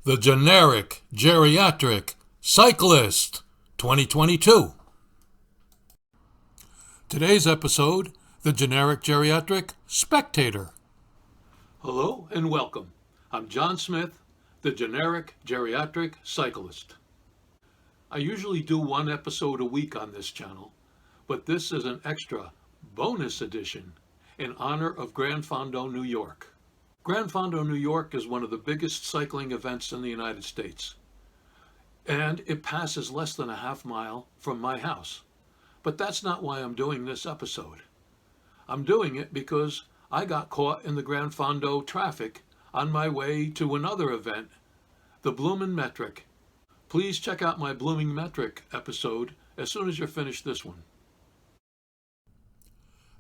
the Generic Geriatric Cyclist 2022. Today's episode, the Generic Geriatric Spectator. Hello and welcome. I'm John Smith, the Generic Geriatric Cyclist. I usually do one episode a week on this channel, but this is an extra bonus edition in honor of Gran Fondo, New York. Gran Fondo, New York is one of the biggest cycling events in the United States, and it passes less than a half mile from my house. But that's not why I'm doing this episode. I'm doing it because I got caught in the Gran Fondo traffic on my way to another event, the Bloonin Metric. Please check out my Bloonin Metric episode as soon as you're finished this one.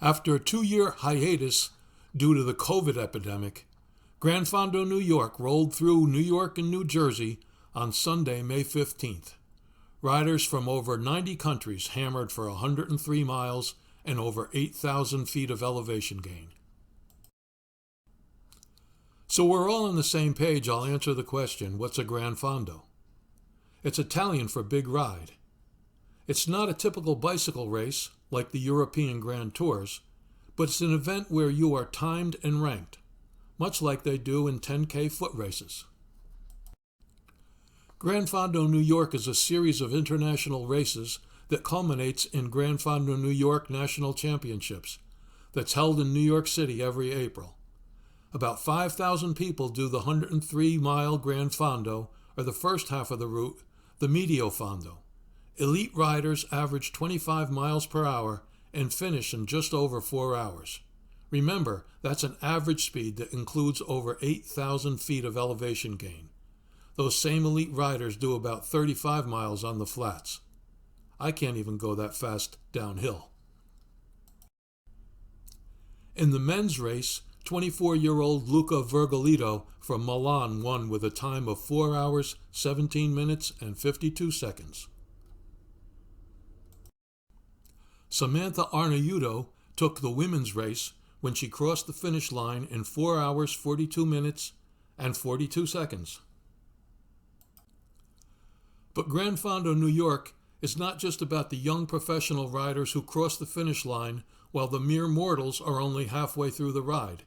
After a 2-year hiatus due to the COVID epidemic, Gran Fondo, New York rolled through New York and New Jersey on Sunday, May 15th. Riders from over 90 countries hammered for 103 miles and over 8,000 feet of elevation gain. So we're all on the same page. I'll answer the question, what's a Gran Fondo? It's Italian for big ride. It's not a typical bicycle race like the European Grand Tours, but it's an event where you are timed and ranked, much like they do in 10K foot races. Gran Fondo, New York is a series of international races that culminates in Gran Fondo, New York National Championships that's held in New York City every April. About 5,000 people do the 103-mile Gran Fondo, or the first half of the route, the Medio Fondo. Elite riders average 25 miles per hour and finish in just over 4 hours. Remember, that's an average speed that includes over 8,000 feet of elevation gain. Those same elite riders do about 35 miles on the flats. I can't even go that fast downhill. In the men's race, 24-year-old Luca Vergolito from Milan won with a time of 4 hours, 17 minutes, and 52 seconds. Samantha Arnaudo took the women's race when she crossed the finish line in 4 hours, 42 minutes, and 42 seconds. But Gran Fondo, New York is not just about the young professional riders who cross the finish line while the mere mortals are only halfway through the ride.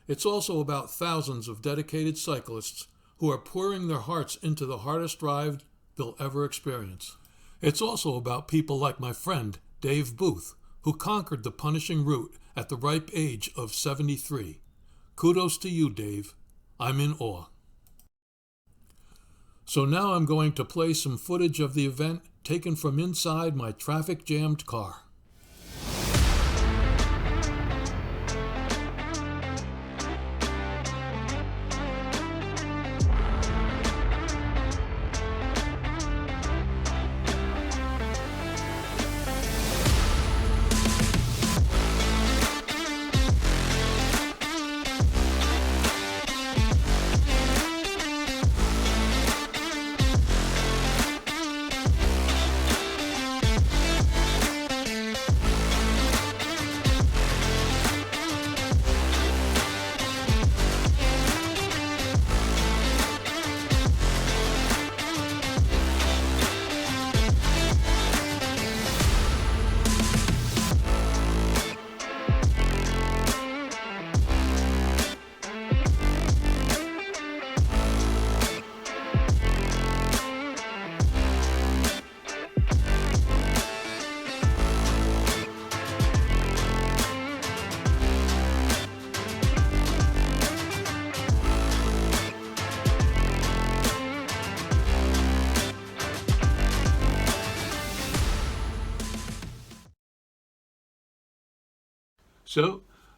It's also about thousands of dedicated cyclists who are pouring their hearts into the hardest ride they'll ever experience. It's also about people like my friend Dave Booth, who conquered the punishing route at the ripe age of 73. Kudos to you, Dave. I'm in awe. So now I'm going to play some footage of the event taken from inside my traffic-jammed car.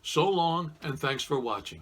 So long and thanks for watching.